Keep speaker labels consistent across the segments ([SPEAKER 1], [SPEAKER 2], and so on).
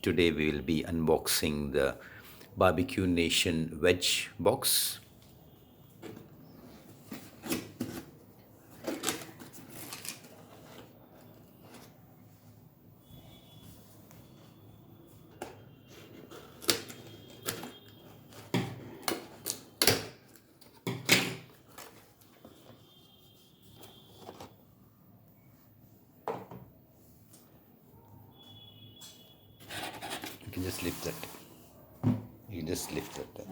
[SPEAKER 1] Today we will be unboxing the Barbecue Nation veg box. You can just lift that. You can just lift that.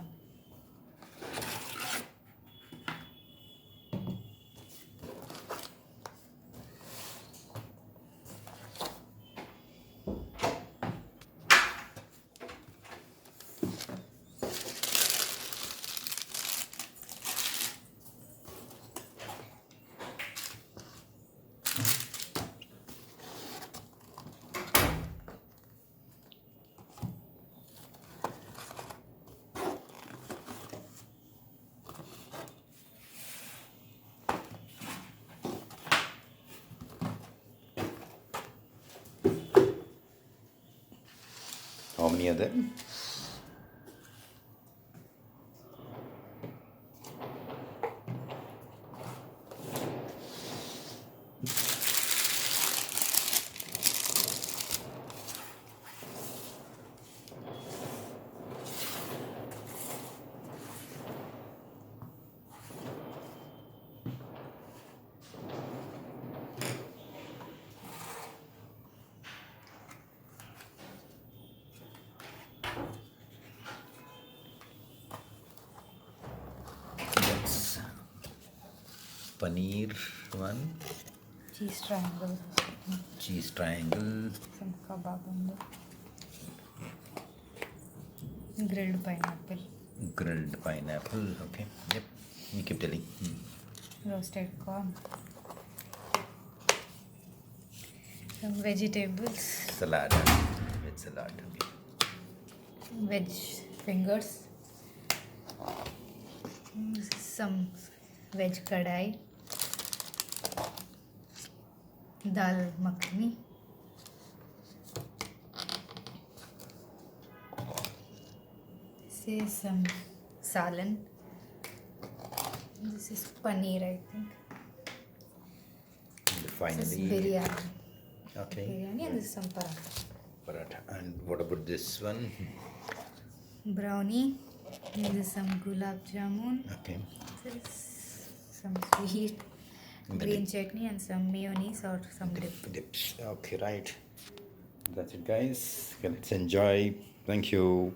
[SPEAKER 1] How many are there? That's paneer one.
[SPEAKER 2] Cheese triangle.
[SPEAKER 1] Cheese triangle.
[SPEAKER 2] Some kebab on the grilled pineapple.
[SPEAKER 1] Grilled pineapple. Okay. Yep. You keep telling.
[SPEAKER 2] Roasted corn. Some vegetables.
[SPEAKER 1] Salad. Veg salad. Okay.
[SPEAKER 2] Veg fingers. Some veg kadai. Dal makhani. This is some salan. This is paneer, I think.
[SPEAKER 1] And
[SPEAKER 2] This is
[SPEAKER 1] finally,
[SPEAKER 2] biryani.
[SPEAKER 1] okay.
[SPEAKER 2] Biryani and this is some paratha.
[SPEAKER 1] Paratha. And what about this one?
[SPEAKER 2] Brownie. This is some gulab jamun.
[SPEAKER 1] Okay.
[SPEAKER 2] This is some sweet green chutney and some mayonnaise or some dip.
[SPEAKER 1] Dips. Okay, right. That's it, guys. Okay, let's enjoy. Thank you.